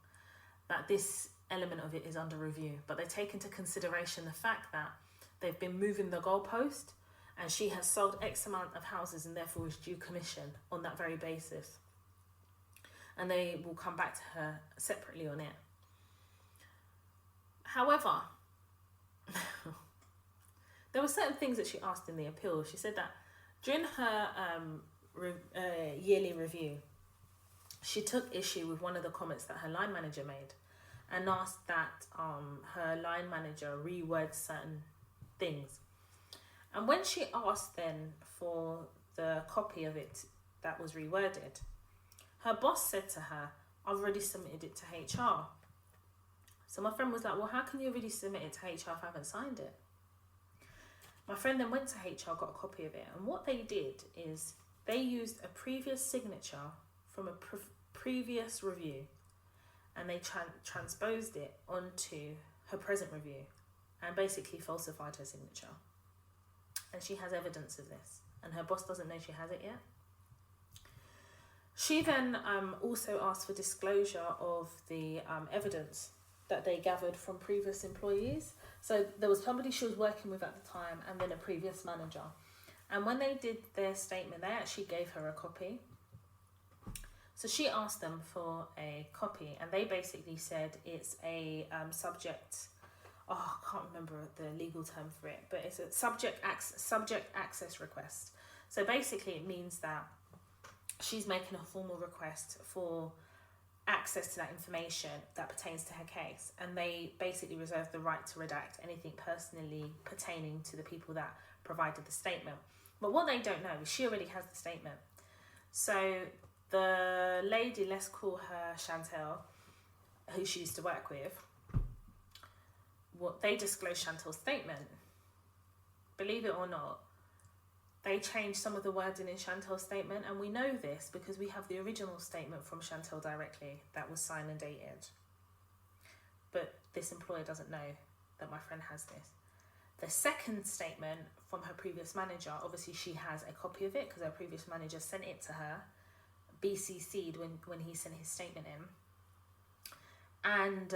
that this element of it is under review, but they take into consideration the fact that they've been moving the goalpost, and she has sold X amount of houses and therefore is due commission on that very basis. And they will come back to her separately on it. However, there were certain things that she asked in the appeal. She said that during her yearly review, she took issue with one of the comments that her line manager made, and asked that her line manager reword certain things. And when she asked then for the copy of it that was reworded, her boss said to her, "I've already submitted it to HR." So my friend was like, "Well, how can you already submit it to HR if I haven't signed it?" My friend then went to HR, got a copy of it, and what they did is they used a previous signature from a previous review, and they transposed it onto her present review and basically falsified her signature. And she has evidence of this, and her boss doesn't know she has it yet. She then also asked for disclosure of the evidence that they gathered from previous employees. So there was somebody she was working with at the time, and then a previous manager. And when they did their statement, they actually gave her a copy. So she asked them for a copy, and they basically said it's a subject. I can't remember the legal term for it, but it's a subject access request. So basically, it means that she's making a formal request for access to that information that pertains to her case, and they basically reserve the right to redact anything personally pertaining to the people that provided the statement. But what they don't know is she already has the statement. So the lady, let's call her Chantel, who she used to work with, what they disclosed Chantel's statement. Believe it or not, they changed some of the wording in Chantel's statement, and we know this because we have the original statement from Chantel directly that was signed and dated. But this employer doesn't know that my friend has this. The second statement from her previous manager, obviously she has a copy of it because her previous manager sent it to her, BCC'd when he sent his statement in. And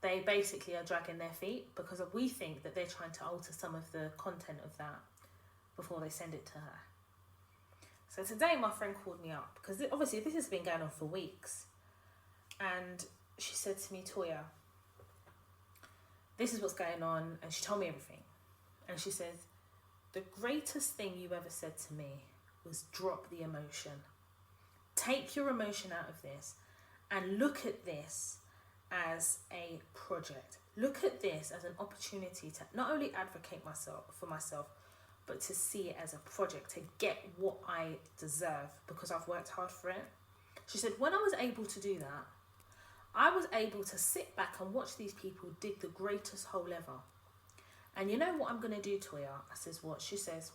they basically are dragging their feet because we think that they're trying to alter some of the content of that before they send it to her. So today my friend called me up because obviously this has been going on for weeks, and she said to me, "Toya, this is what's going on," and she told me everything. And she says, "The greatest thing you ever said to me was drop the emotion. Take your emotion out of this and look at this as a project. Look at this as an opportunity to not only advocate for myself, but to see it as a project, to get what I deserve because I've worked hard for it." She said, "When I was able to do that, I was able to sit back and watch these people dig the greatest hole ever. And you know what I'm going to do, Toya?" I says, "What?" She says,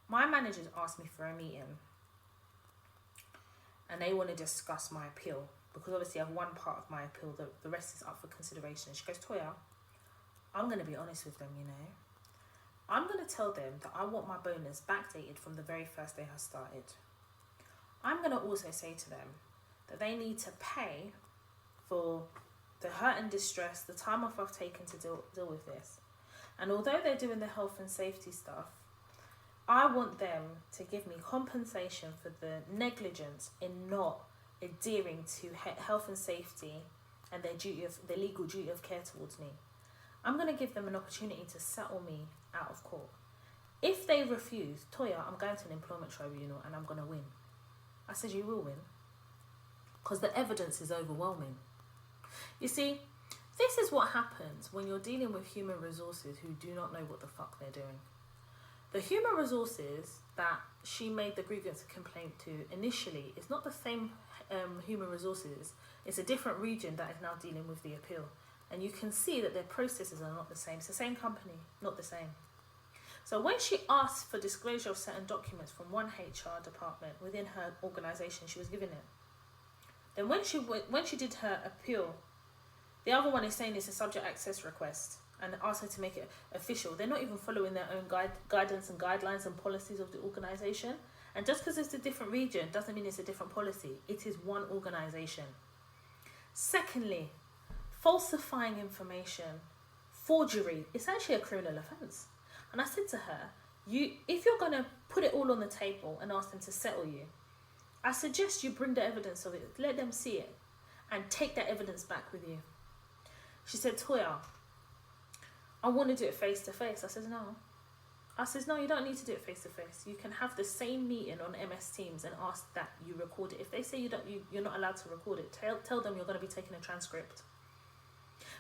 "My managers asked me for a meeting and they want to discuss my appeal because obviously I have one part of my appeal, the rest is up for consideration." She goes, "Toya, I'm going to be honest with them, you know. I'm going to tell them that I want my bonus backdated from the very first day I started. I'm going to also say to them that they need to pay for the hurt and distress, the time off I've taken to deal with this. And although they're doing the health and safety stuff, I want them to give me compensation for the negligence in not adhering to health and safety and their legal duty of care towards me. I'm going to give them an opportunity to settle me out of court. If they refuse, Toya, I'm going to an employment tribunal and I'm going to win." I said, "You will win because the evidence is overwhelming." You see, this is what happens when you're dealing with human resources who do not know what the fuck they're doing. The human resources that she made the grievance complaint to initially is not the same human resources. It's a different region that is now dealing with the appeal. And you can see that their processes are not the same. It's the same company, not the same. So when she asked for disclosure of certain documents from one HR department within her organisation, she was given it. Then when she did her appeal, the other one is saying it's a subject access request and asked her to make it official. They're not even following their own guidance and guidelines and policies of the organisation. And just because it's a different region doesn't mean it's a different policy. It is one organisation. Secondly, falsifying information, forgery, it's actually a criminal offence. And I said to her, if you're going to put it all on the table and ask them to settle you, I suggest you bring the evidence of it, let them see it, and take that evidence back with you. She said, Toya, I want to do it face to face. I said, no. I said, no, you don't need to do it face to face. You can have the same meeting on MS Teams and ask that you record it. If they say you're not allowed to record it, tell them you're going to be taking a transcript.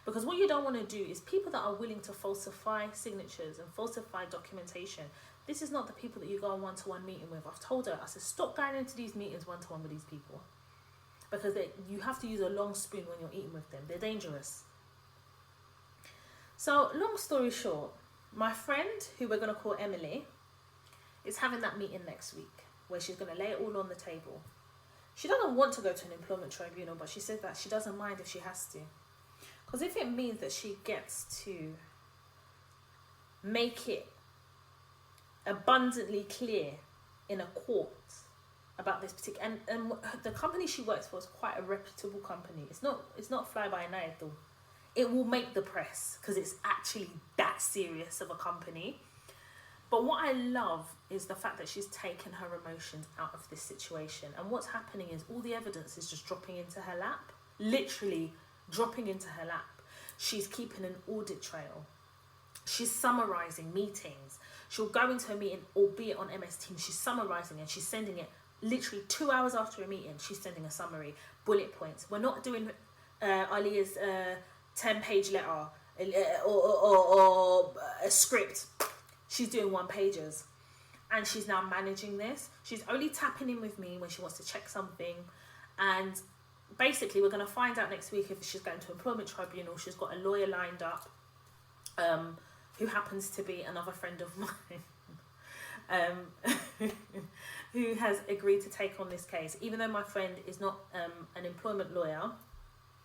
Because what you don't want to do is people that are willing to falsify signatures and falsify documentation. This is not the people that you go on one-to-one meeting with. I've told her, I said, stop going into these meetings one-to-one with these people. Because you have to use a long spoon when you're eating with them. They're dangerous. So, long story short, my friend, who we're going to call Emily, is having that meeting next week where she's going to lay it all on the table. She doesn't want to go to an employment tribunal, but she said that she doesn't mind if she has to. Because if it means that she gets to make it abundantly clear in a court about this particular... And the company she works for is quite a reputable company. It's not fly by night though. It will make the press because it's actually that serious of a company. But what I love is the fact that she's taken her emotions out of this situation. And what's happening is all the evidence is just dropping into her lap. Literally dropping into her lap. She's keeping an audit trail. She's summarising meetings. She'll go into a meeting, albeit on MS Teams. She's summarising and she's sending it literally 2 hours after a meeting. She's sending a summary, bullet points. We're not doing Alia's 10-page letter or a script. She's doing 1-pagers. And she's now managing this. She's only tapping in with me when she wants to check something. And basically, we're going to find out next week if she's going to employment tribunal. She's got a lawyer lined up who happens to be another friend of mine who has agreed to take on this case. Even though my friend is not an employment lawyer,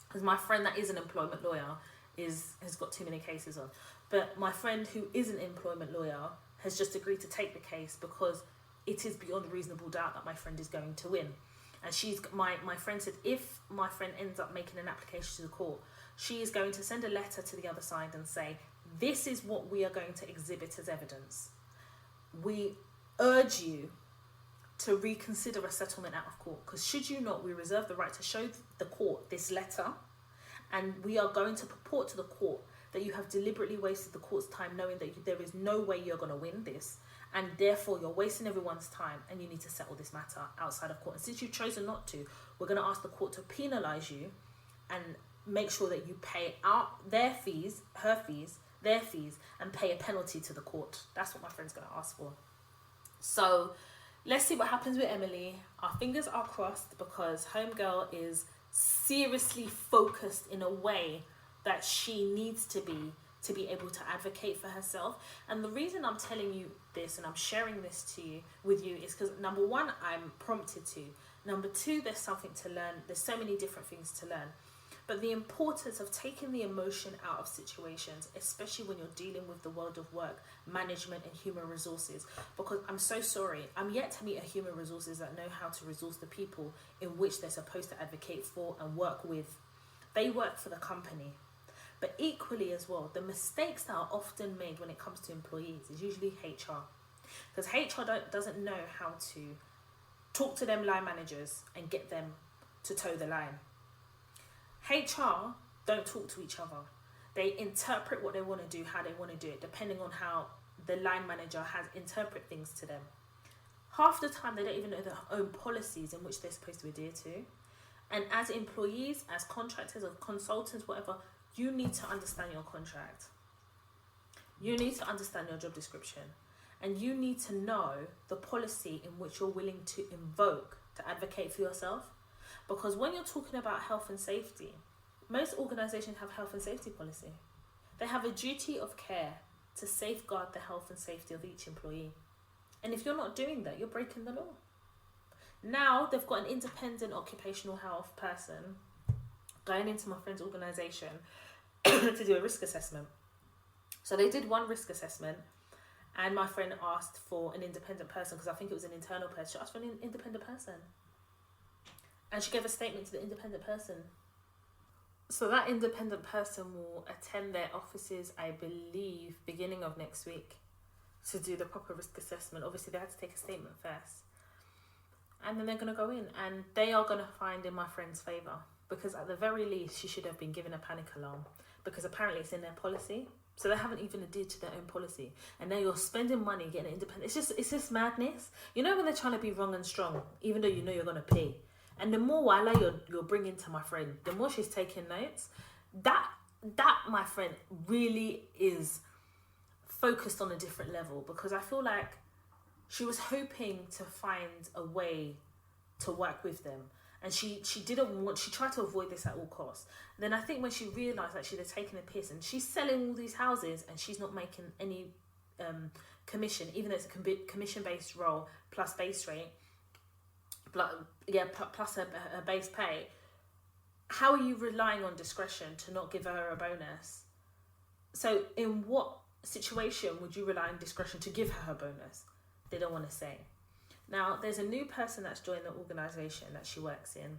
because my friend that is an employment lawyer has got too many cases on. But my friend who is an employment lawyer has just agreed to take the case because it is beyond reasonable doubt that my friend is going to win. And my friend said if my friend ends up making an application to the court, she is going to send a letter to the other side and say, this is what we are going to exhibit as evidence. We urge you to reconsider a settlement out of court, because should you not, we reserve the right to show the court this letter, and we are going to purport to the court that you have deliberately wasted the court's time knowing that there is no way you're going to win this, and therefore you're wasting everyone's time and you need to settle this matter outside of court. And since you've chosen not to, we're going to ask the court to penalise you and make sure that you pay out their fees, and pay a penalty to the court. That's what my friend's going to ask for. So let's see what happens with Emily. Our fingers are crossed because Homegirl is seriously focused in a way that she needs to be able to advocate for herself. And the reason I'm telling you this and I'm sharing this with you is because, number one, I'm prompted to. Number two, there's something to learn. There's so many different things to learn. But the importance of taking the emotion out of situations, especially when you're dealing with the world of work, management and human resources. Because I'm so sorry, I'm yet to meet a human resources that know how to resource the people in which they're supposed to advocate for and work with. They work for the company. But equally as well, the mistakes that are often made when it comes to employees is usually HR. Because HR doesn't know how to talk to them line managers and get them to toe the line. HR don't talk to each other. They interpret what they want to do, how they want to do it, depending on how the line manager has interpret things to them. Half the time, they don't even know their own policies in which they're supposed to adhere to. And as employees, as contractors or consultants, whatever, you need to understand your contract. You need to understand your job description. And you need to know the policy in which you're willing to invoke to advocate for yourself. Because when you're talking about health and safety, most organisations have health and safety policy. They have a duty of care to safeguard the health and safety of each employee. And if you're not doing that, you're breaking the law. Now they've got an independent occupational health person going into my friend's organisation to do a risk assessment. So they did one risk assessment, and my friend asked for an independent person, because I think it was an internal person. She asked for an independent person. And she gave a statement to the independent person. So that independent person will attend their offices, I believe, beginning of next week to do the proper risk assessment. Obviously, they had to take a statement first. And then they're going to go in, and they are going to find in my friend's favour, because at the very least, she should have been given a panic alarm, because apparently it's in their policy. So they haven't even adhered to their own policy. And now you're spending money getting it independent. It's just madness. You know when they're trying to be wrong and strong, even though you know you're going to pay. And the more wala you're bringing to my friend, the more she's taking notes. That my friend really is focused on a different level, because I feel like she was hoping to find a way to work with them. And she tried to avoid this at all costs. Then I think when she realised that she'd have taken a piss, and she's selling all these houses and she's not making any commission, even though it's a commission-based role plus base rate, plus her base pay. How are you relying on discretion to not give her a bonus? So in what situation would you rely on discretion to give her bonus? They don't want to say. Now, there's a new person that's joined the organisation that she works in,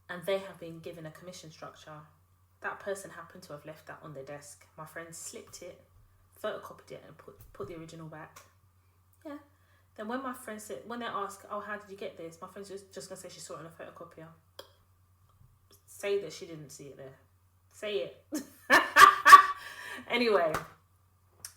and they have been given a commission structure. That person happened to have left that on their desk. My friend slipped it, photocopied it, and put the original back. Yeah. Then when my friend said, when they ask, oh, how did you get this? My friend's just going to say she saw it on a photocopier. Say that she didn't see it there. Say it. Anyway,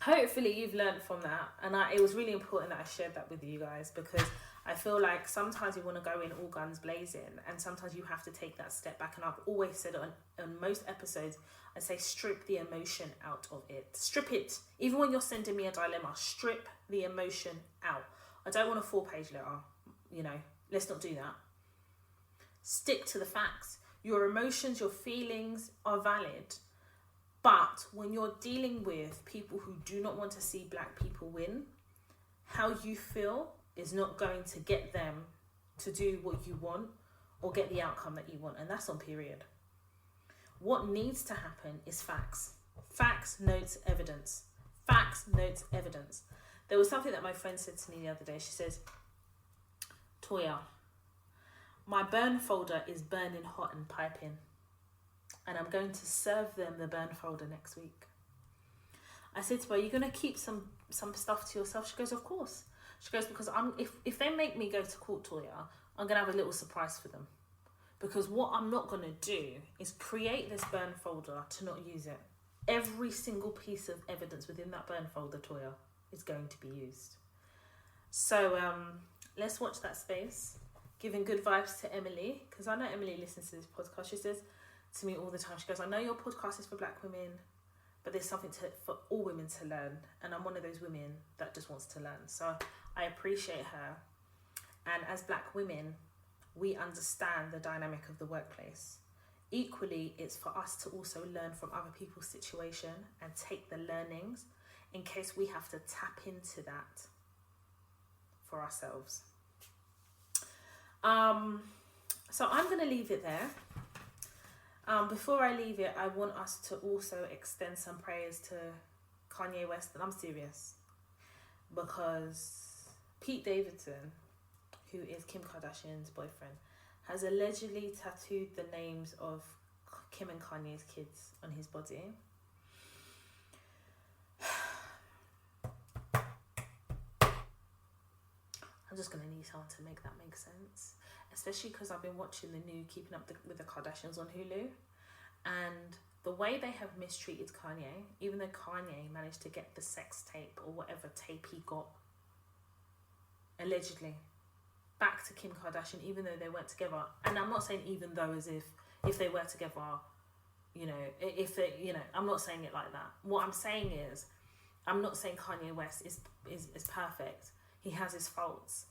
hopefully you've learned from that. And it was really important that I shared that with you guys, because I feel like sometimes you want to go in all guns blazing, and sometimes you have to take that step back. And I've always said on most episodes, I say strip the emotion out of it. Strip it. Even when you're sending me a dilemma, strip the emotion out. I don't want a 4-page letter, let's not do that. Stick to the facts. Your emotions, your feelings are valid. But when you're dealing with people who do not want to see black people win, how you feel is not going to get them to do what you want or get the outcome that you want. And that's on period. What needs to happen is facts. Facts, notes, evidence. Facts, notes, evidence. There was something that my friend said to me the other day. She says, Toya, my burn folder is burning hot and piping, and I'm going to serve them the burn folder next week. I said to her, you're going to keep some stuff to yourself? She goes, of course. She goes, because if they make me go to court, Toya, I'm going to have a little surprise for them. Because what I'm not going to do is create this burn folder to not use it. Every single piece of evidence within that burn folder, Toya, is going to be used. So let's watch that space. Giving good vibes to Emily, because I know Emily listens to this podcast. She says to me all the time, she goes, I know your podcast is for black women, but there's something for all women to learn. And I'm one of those women that just wants to learn. So I appreciate her. And as black women, we understand the dynamic of the workplace. Equally, it's for us to also learn from other people's situation and take the learnings in case we have to tap into that for ourselves. So I'm going to leave it there. Before I leave it, I want us to also extend some prayers to Kanye West, and I'm serious, because Pete Davidson, who is Kim Kardashian's boyfriend, has allegedly tattooed the names of Kim and Kanye's kids on his body. I'm just going to need someone to make that make sense. Especially because I've been watching the new Keeping Up with the Kardashians on Hulu. And the way they have mistreated Kanye, even though Kanye managed to get the sex tape or whatever tape he got, allegedly, back to Kim Kardashian, even though they weren't together. And I'm not saying even though as if they were together, if they, I'm not saying it like that. What I'm saying is, I'm not saying Kanye West is perfect. He has his faults.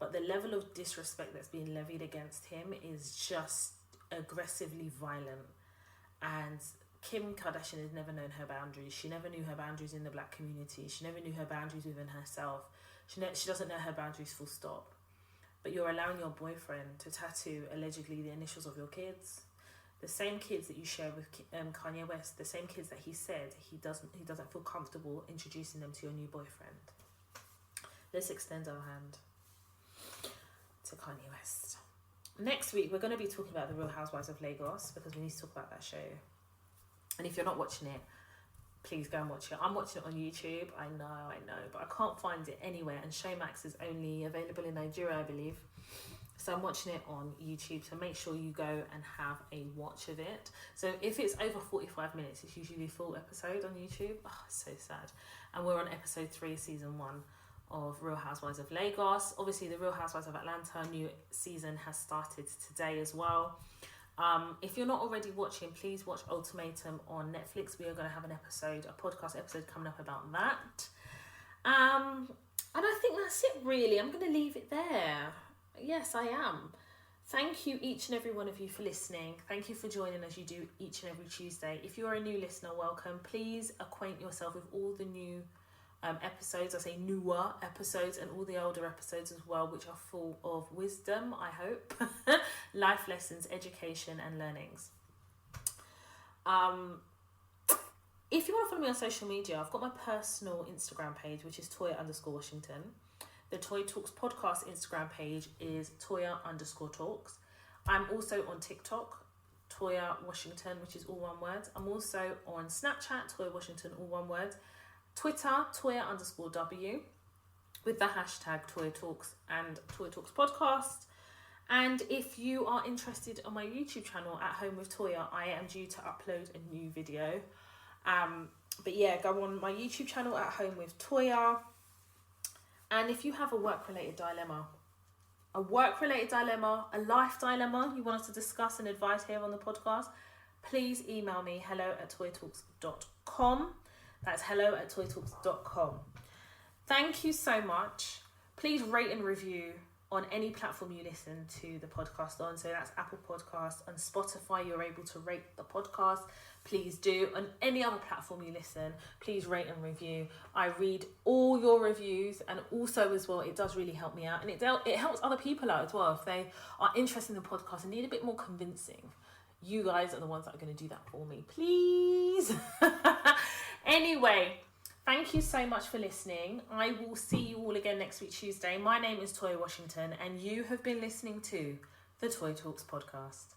But the level of disrespect that's being levied against him is just aggressively violent. And Kim Kardashian has never known her boundaries. She never knew her boundaries in the black community. She never knew her boundaries within herself. She doesn't know her boundaries full stop. But you're allowing your boyfriend to tattoo allegedly the initials of your kids. The same kids that you share with Kanye West, the same kids that he said he doesn't feel comfortable introducing them to your new boyfriend. Let's extend our hand to Kanye West. Next week, we're going to be talking about The Real Housewives of Lagos, because we need to talk about that show. And if you're not watching it, please go and watch it. I'm watching it on YouTube. I know, but I can't find it anywhere. And Showmax is only available in Nigeria, I believe. So I'm watching it on YouTube. So make sure you go and have a watch of it. So if it's over 45 minutes, it's usually a full episode on YouTube. Oh, it's so sad. And we're on episode 3, season 1 of Real Housewives of Lagos. Obviously, the Real Housewives of Atlanta new season has started today as well. If you're not already watching, please watch Ultimatum on Netflix. We are going to have a podcast episode coming up about that. And I think that's it, really. I'm going to leave it there. Yes, I am. Thank you, each and every one of you, for listening. Thank you for joining as you do each and every Tuesday. If you're a new listener, welcome. Please acquaint yourself with all the new episodes. I say newer episodes, and all the older episodes as well, which are full of wisdom, I hope. Life lessons, education and learnings. If you want to follow me on social media, I've got my personal Instagram page, which is Toya_Washington. The Toya Talks podcast Instagram page is Toya_Talks. I'm also on TikTok, Toya Washington, which is all one word. I'm also on Snapchat, Toya Washington, all one word. Twitter, Toya_W, with the hashtag Toya Talks and Toya Talks podcast. And if you are interested on my YouTube channel, At Home with Toya, I am due to upload a new video. But yeah, go on my YouTube channel, At Home with Toya. And if you have a work-related dilemma, a life dilemma you want us to discuss and advise here on the podcast, please email me hello@toyatalks.com. That's hello@toyatalks.com. Thank you so much. Please rate and review on any platform you listen to the podcast on. So that's Apple Podcasts. On Spotify, you're able to rate the podcast. Please do. On any other platform you listen, please rate and review. I read all your reviews, and also as well, it does really help me out. And it helps other people out as well. If they are interested in the podcast and need a bit more convincing, you guys are the ones that are going to do that for me. Please. Anyway, thank you so much for listening. I will see you all again next week, Tuesday. My name is Toya Washington, and you have been listening to the Toya Talks podcast.